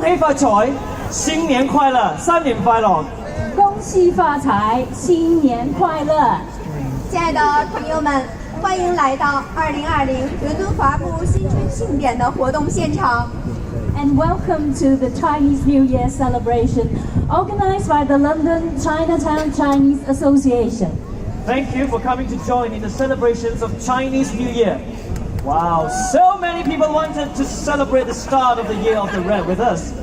喜發財，新年快樂，新年快樂！恭喜发财，新年快乐！亲爱的朋友们，欢迎来到2020伦敦华埠新春庆典的活动现场。And welcome to the Chinese New Year celebration organized by the London Chinatown Chinese Association. Thank you for coming to join in the celebrations of Chinese New Year. Wow, so many people wanted to celebrate the start of the year of the red with us.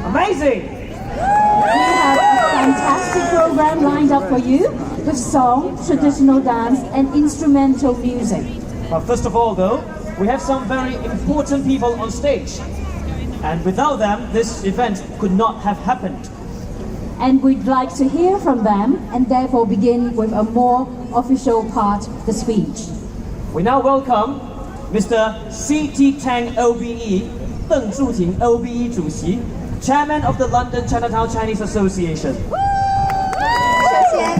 Amazing! We have a fantastic program lined up for you with song, traditional dance and instrumental music. But first of all though, we have some very important people on stage. And without them, this event could not have happened. And we'd like to hear from them and therefore begin with a more official part, the speech. We now welcome Mr. C.T. Tang OBE, 邓柱廷 OBE 主席 Chairman of the London Chinatown Chinese Association. 首先，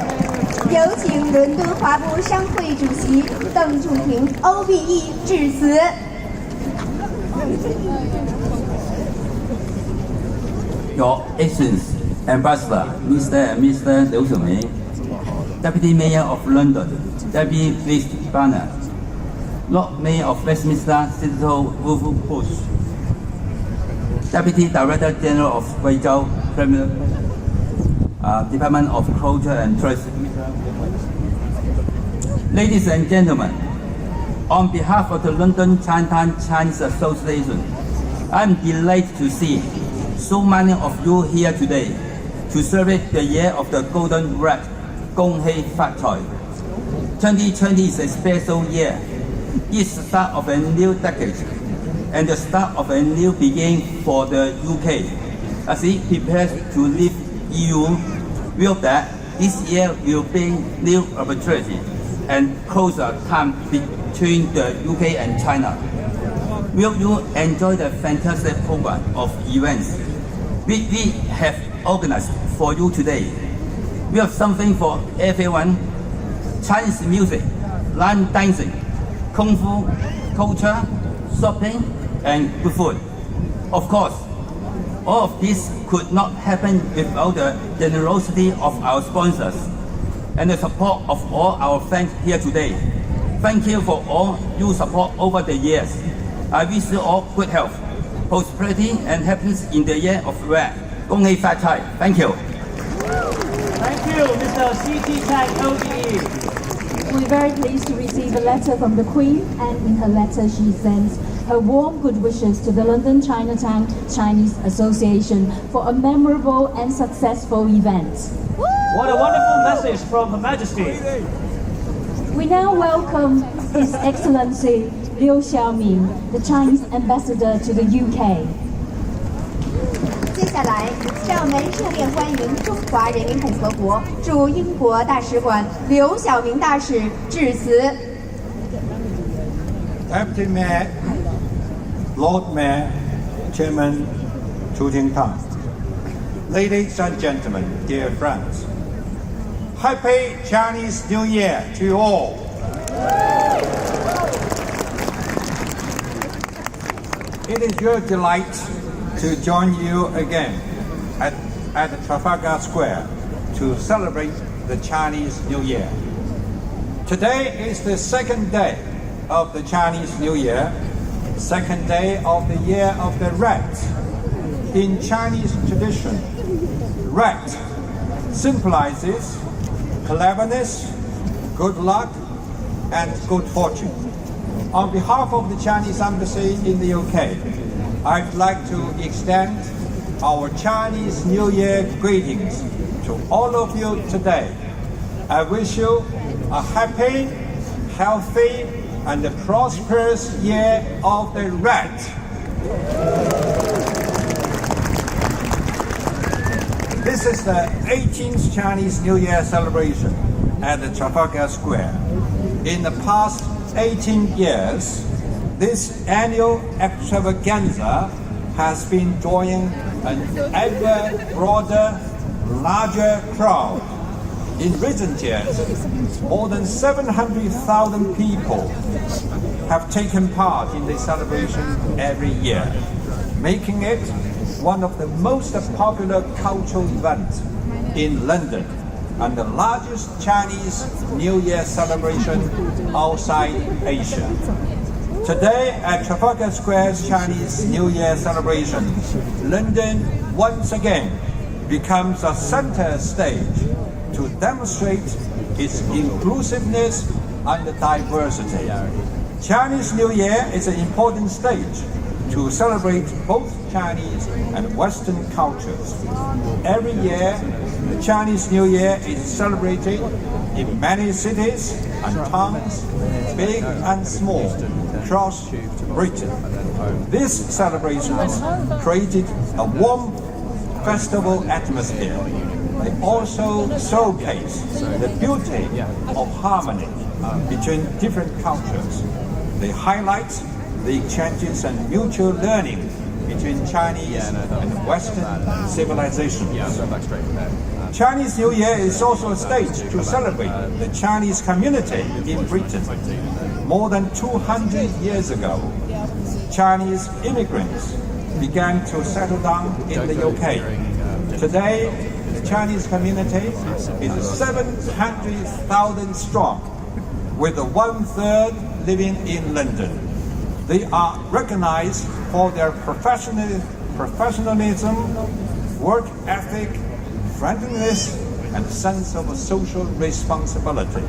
有请伦敦华埠商会主席邓柱廷 OBE 致辞。Your Excellency, Ambassador, Mr. and Mr. Liu Xiuming, Deputy Mayor of London, Deputy Vice Banner, Lord Mayor of Westminster, Senator Wolf Bush, Deputy Director General of Guizhou Premier Department of Culture and Tourism. Ladies and gentlemen, on behalf of the London Chinatown Chinese Association, I'm delighted to see so many of you here today to celebrate the year of the Golden Rat, Gong Hei Fat Choi. 2020 is a special year. It's the start of a new decade and the start of a new beginning for the UK. As it prepares to leave EU, we hope that this year will bring new opportunity and closer time between the UK and China. We hope you enjoy the fantastic program of events we have organized for you today. We have something for everyone: Chinese music, line dancing, kung fu, culture, shopping, and good food. Of course, all of this could not happen without the generosity of our sponsors and the support of all our friends here today. Thank you for all your support over the years. I wish you all good health, prosperity, and happiness in the year of Red. Gong Hei Fat Chai. Thank you. Thank you, Mr. C.T. Tang OBE. We're very pleased to receive a letter from the Queen, and in her letter she sends her warm good wishes to the London Chinatown Chinese Association for a memorable and successful event. What a wonderful message from Her Majesty. We now welcome His Excellency Liu Xiaoming, the Chinese Ambassador to the UK. 接下来，让我们热烈欢迎中华人民共和国驻英国大使馆刘晓明大使致辞。Deputy Mayor, Lord Mayor, Chairman Chu Ting-tang, ladies and gentlemen, dear friends, Happy Chinese New Year to you all. It is your delight to join you again at Trafalgar Square to celebrate the Chinese New Year. Today is the second day of the Chinese New Year, second day of the year of the rat. In Chinese tradition, rat symbolizes cleverness, good luck, and good fortune. On behalf of the Chinese Embassy in the UK, I'd like to extend our Chinese New Year greetings to all of you today. I wish you a happy, healthy, and a prosperous year of the rat. This is the 18th Chinese New Year celebration at the Trafalgar Square. In the past 18 years, this annual extravaganza has been drawing an ever broader, larger crowd. In recent years, more than 700,000 people have taken part in this celebration every year, making it one of the most popular cultural events in London and the largest Chinese New Year celebration outside Asia. Today at Trafalgar Square's Chinese New Year celebration, London once again becomes a center stage to demonstrate its inclusiveness and diversity. Chinese New Year is an important stage to celebrate both Chinese and Western cultures. Every year, the Chinese New Year is celebrated in many cities and towns, big and small, across Britain. These celebrations created a warm festival atmosphere. They also showcase the beauty of harmony between different cultures. They highlight the exchanges and mutual learning between Chinese and Western civilizations. Chinese New Year is also a stage to celebrate the Chinese community in Britain. More than 200 years ago, Chinese immigrants began to settle down in the UK. Today, the Chinese community is 700,000 strong, with 1/3 living in London. They are recognized for their professionalism, work ethic, friendliness, and sense of social responsibility.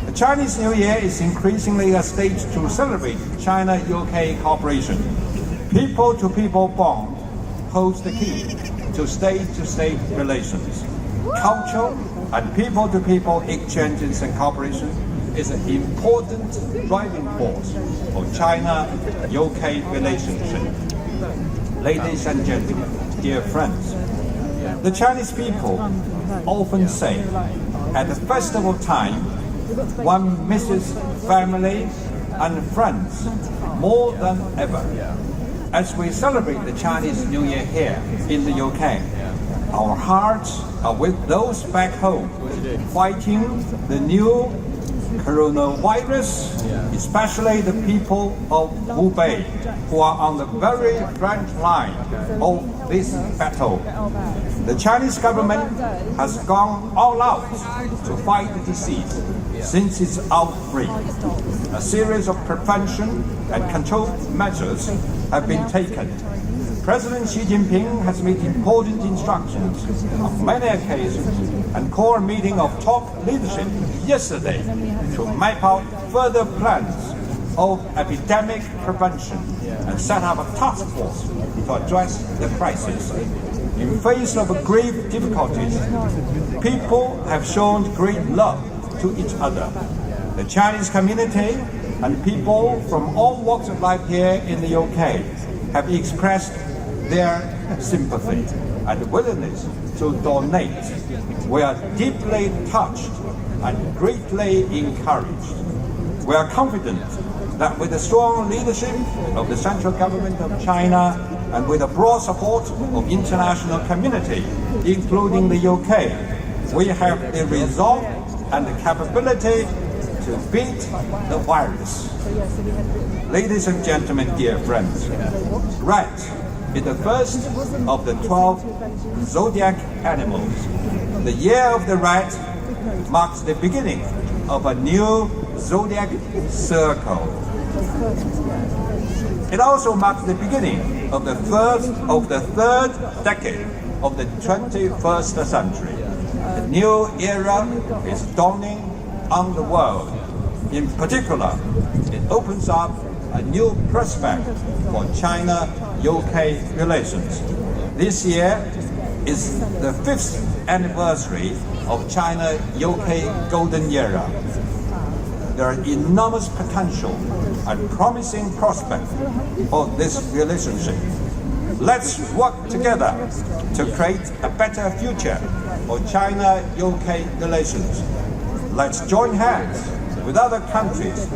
The Chinese New Year is increasingly a stage to celebrate China-UK cooperation. People-to-people bond holds the key to state-to-state relations. Cultural and people-to-people exchanges and cooperation is an important driving force of China-UK relationship. Ladies and gentlemen, dear friends, the Chinese people often say at the festival time one misses family and friends more than ever. As we celebrate the Chinese New Year here in the UK, our hearts are with those back home fighting the new coronavirus, especially the people of Hubei who are on the very front line of this battle. The Chinese government has gone all out to fight the disease since its outbreak. A series of prevention and control measures have been taken. President Xi Jinping has made important instructions on many occasions and called a meeting of top leadership yesterday to map out further plans of epidemic prevention and set up a task force to address the crisis. In face of grave difficulties, people have shown great love to each other. The Chinese community and people from all walks of life here in the UK have expressed their sympathy and willingness to donate. We are deeply touched and greatly encouraged. We are confident that with the strong leadership of the central government of China and with the broad support of international community, including the UK, we have the resolve and the capability to beat the virus. Ladies and gentlemen, dear friends, rat is the first of the 12 zodiac animals. The year of the rat marks the beginning of a new zodiac circle. It also marks the beginning of the third decade of the 21st century. A new era is dawning on the world. In particular, it opens up a new prospect for China-UK relations. This year is the 5th anniversary of China-UK Golden Era. There are enormous potential and promising prospects for this relationship. Let's work together to create a better future for China-UK relations. Let's join hands with other countries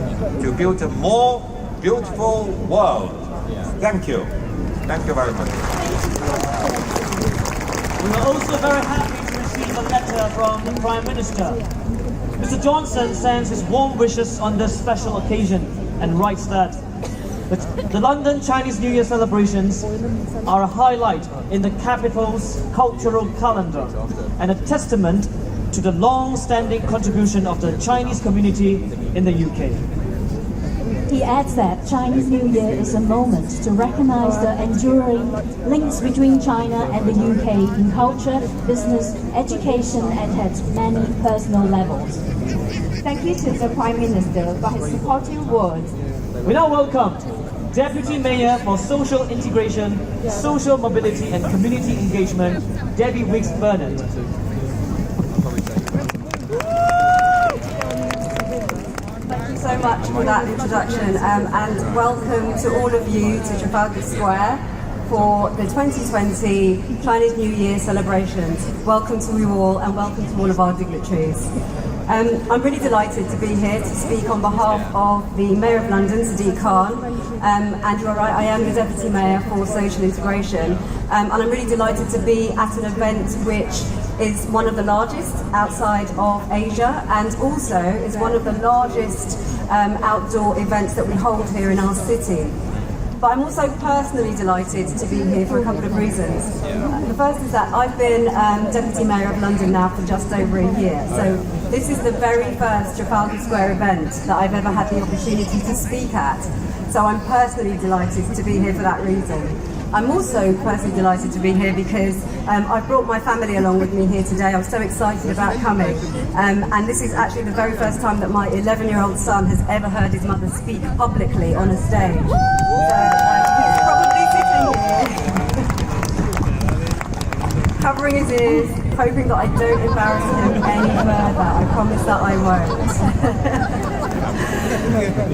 to build a more beautiful world. Thank you. Thank you very much. We are also very happy to receive a letter from the Prime Minister. Mr. Johnson sends his warm wishes on this special occasion and writes that The London Chinese New Year celebrations are a highlight in the capital's cultural calendar and a testament to the long-standing contribution of the Chinese community in the UK. He adds that Chinese New Year is a moment to recognize the enduring links between China and the UK in culture, business, education, and at many personal levels. Thank you to the Prime Minister for his supportive words. We now welcome Deputy Mayor for Social Integration, Social Mobility and Community Engagement, Debbie Wicks-Burnett. Thank you so much for that introduction and welcome to all of you to Trafalgar Square for the 2020 Chinese New Year celebrations. Welcome to you all and welcome to all of our dignitaries. I'm really delighted to be here to speak on behalf of the Mayor of London, Sadiq Khan, and you're right, I am the Deputy Mayor for Social Integration, and I'm really delighted to be at an event which is one of the largest outside of Asia and also is one of the largest outdoor events that we hold here in our city. But I'm also personally delighted to be here for a couple of reasons. The first is that I've been Deputy Mayor of London now for just over a year. So this is the very first Trafalgar Square event that I've ever had the opportunity to speak at. So I'm personally delighted to be here for that reason. I'm also personally delighted to be here because I've brought my family along with me here today. I'm so excited about coming. And this is actually the very first time that my 11-year-old son has ever heard his mother speak publicly on a stage. He's probably sitting here, covering his ears, hoping that I don't embarrass him any further. I promise that I won't.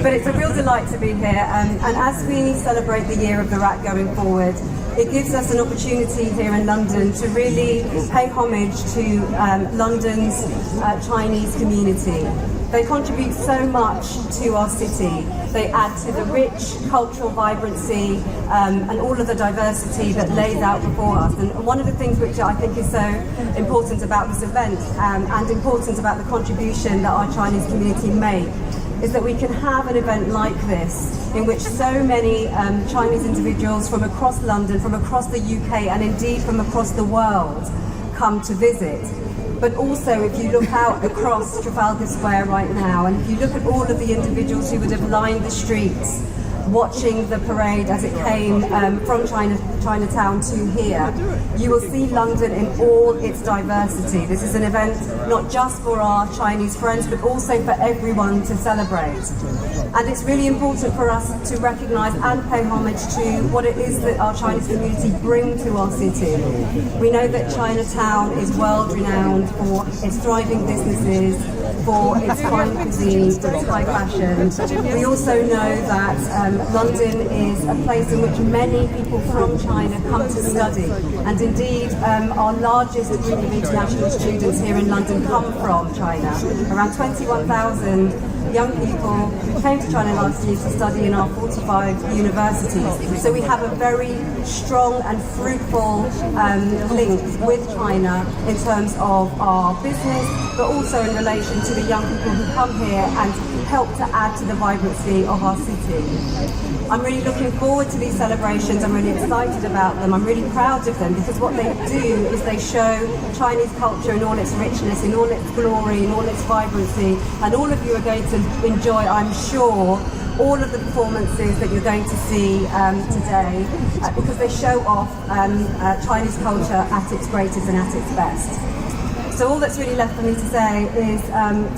But it's a real delight to be here, and as we celebrate the Year of the Rat going forward, it gives us an opportunity here in London to really pay homage to London's Chinese community. They contribute so much to our city. They add to the rich cultural vibrancy and all of the diversity that lays out before us. And one of the things which I think is so important about this event and important about the contribution that our Chinese community make is that we can have an event like this in which so many Chinese individuals from across London, from across the UK and indeed from across the world come to visit. But also if you look out across Trafalgar Square right now and if you look at all of the individuals who would have lined the streets watching the parade as it came from Chinatown to here, you will see London in all its diversity. This is an event not just for our Chinese friends, but also for everyone to celebrate. And it's really important for us to recognise and pay homage to what it is that our Chinese community bring to our city. We know that Chinatown is world renowned for its thriving businesses, for its fine cuisine, for its high fashion. We also know that London is a place in which many people from China come to study, and indeed our largest group of international students here in London come from China. Around 21,000 young people came to China last year to study in our 45 universities. So we have a very strong and fruitful link with China in terms of our business, but also in relation to the young people who come here and help to add to the vibrancy of our city. I'm really looking forward to these celebrations. I'm really excited about them. I'm really proud of them because what they do is they show Chinese culture in all its richness, in all its glory, in all its vibrancy, and all of you are going to enjoy, I'm sure, all of the performances that you're going to see today because they show off Chinese culture at its greatest and at its best. So all that's really left for me to say is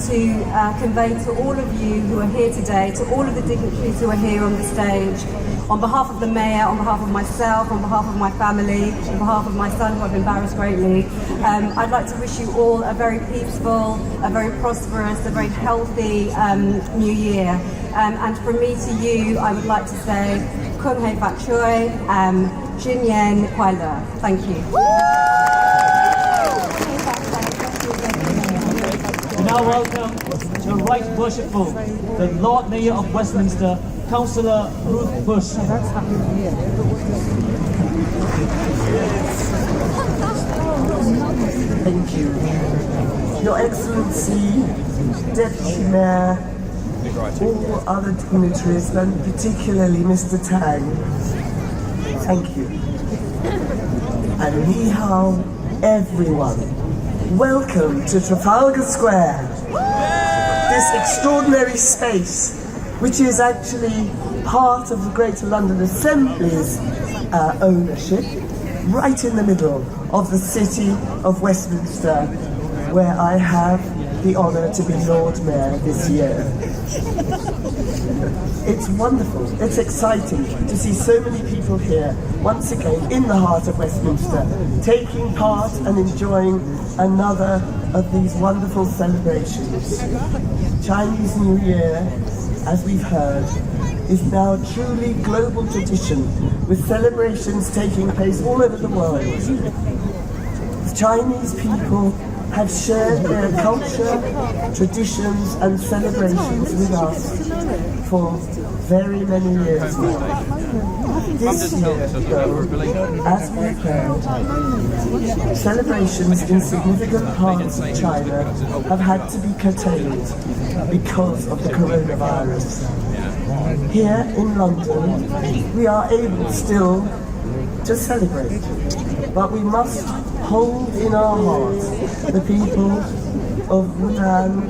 to convey to all of you who are here today, to all of the dignitaries who are here on the stage, on behalf of the Mayor, on behalf of myself, on behalf of my family, on behalf of my son who I've embarrassed greatly, I'd like to wish you all a very peaceful, a very prosperous, a very healthy New Year. And from me to you, I would like to say, Kung Hei Fat Shui, Jin Yan Kuai Le. Thank you. We now welcome the Right Worshipful, the Lord Mayor of Westminster, Councillor Ruth Bush. Thank you. Your Excellency, Deputy Mayor, all other dignitaries, and particularly Mr. Tang, thank you. And ni hao, everyone. Welcome to Trafalgar Square. This extraordinary space, which is actually part of the Greater London Assembly's ownership, right in the middle of the city of Westminster, where I have the honour to be Lord Mayor this year. It's wonderful, it's exciting to see so many people here, once again in the heart of Westminster, taking part and enjoying another of these wonderful celebrations. Chinese New Year, as we've heard, is now a truly global tradition, with celebrations taking place all over the world. The Chinese people have shared their culture, traditions and celebrations with us for very many years now. This year, though, as we've heard, celebrations in significant parts of China have had to be curtailed because of the coronavirus. Here in London, we are able still to celebrate, but we must hold in our hearts the people of Wuhan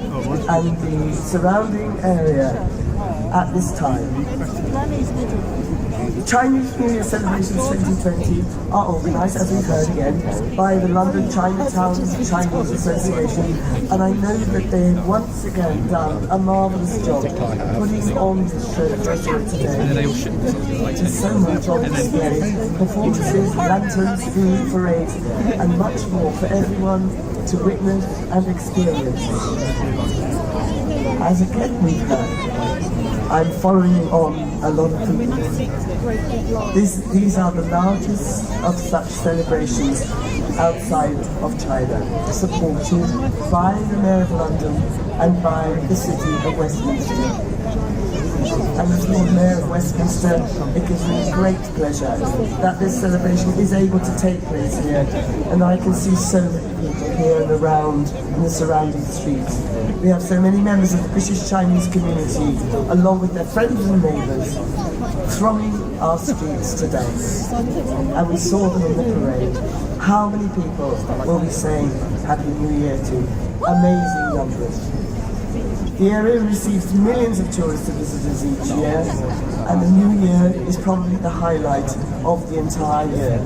and the surrounding area at this time. Chinese New Year celebrations 2020 are organised, as we've heard again, by the London Chinatown Chinese Association, and I know that they have once again done a marvellous job putting on this show for us here today. Just so much on display, performances, lanterns, food, parades, and much more for everyone to witness and experience. As again we've heard, I'm following on a lot of people. These are the largest of such celebrations outside of China, supported by the Mayor of London and by the City of Westminster. And as Lord Mayor of Westminster, it gives me great pleasure that this celebration is able to take place here, and I can see so many people here and around in the surrounding streets. We have so many members of the British Chinese community, along with their friends and neighbours, thronging our streets today. And we saw them in the parade. How many people will be saying Happy New Year to? Amazing numbers. The area receives millions of tourist visitors each year, and the New Year is probably the highlight of the entire year.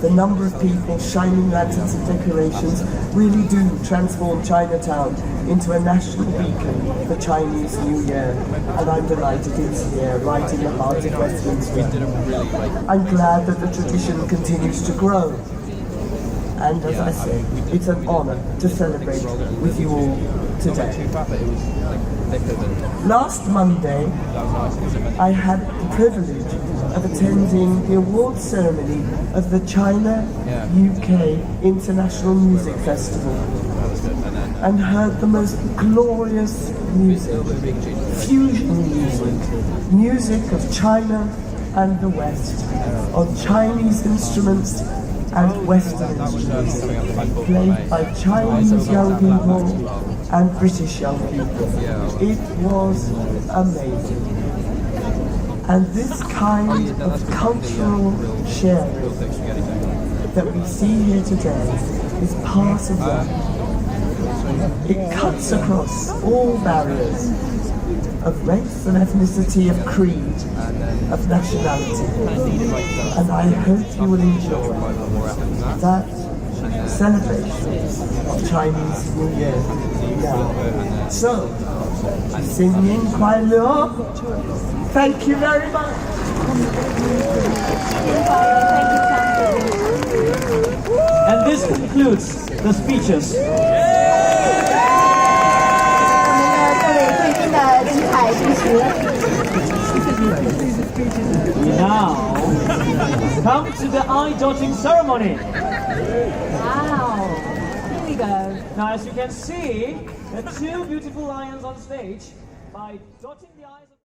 The number of people shining lanterns and decorations really do transform Chinatown into a national beacon for Chinese New Year, and I'm delighted it's here, right in the heart of Westminster. I'm glad that the tradition continues to grow, and as I say, it's an honour to celebrate with you all today. Last Monday, I had the privilege of attending the awards ceremony of the China UK International Music Festival and heard the most glorious music, fusion music, music of China and the West, on Chinese instruments and Western instruments, played by Chinese young people and British young people. It was amazing. And this kind of cultural sharing that we see here today is part of that. It cuts across all barriers of race and ethnicity, of creed, of nationality. And I hope you will enjoy that celebration of Chinese New Year now. So, singing Kuai Luo, thank you very much. And this concludes the speeches. 各位贵宾的精彩致辞。 We now come to the eye-dotting ceremony. Wow! Here we go. Now, as you can see, the two beautiful lions on stage, by dotting the eyes of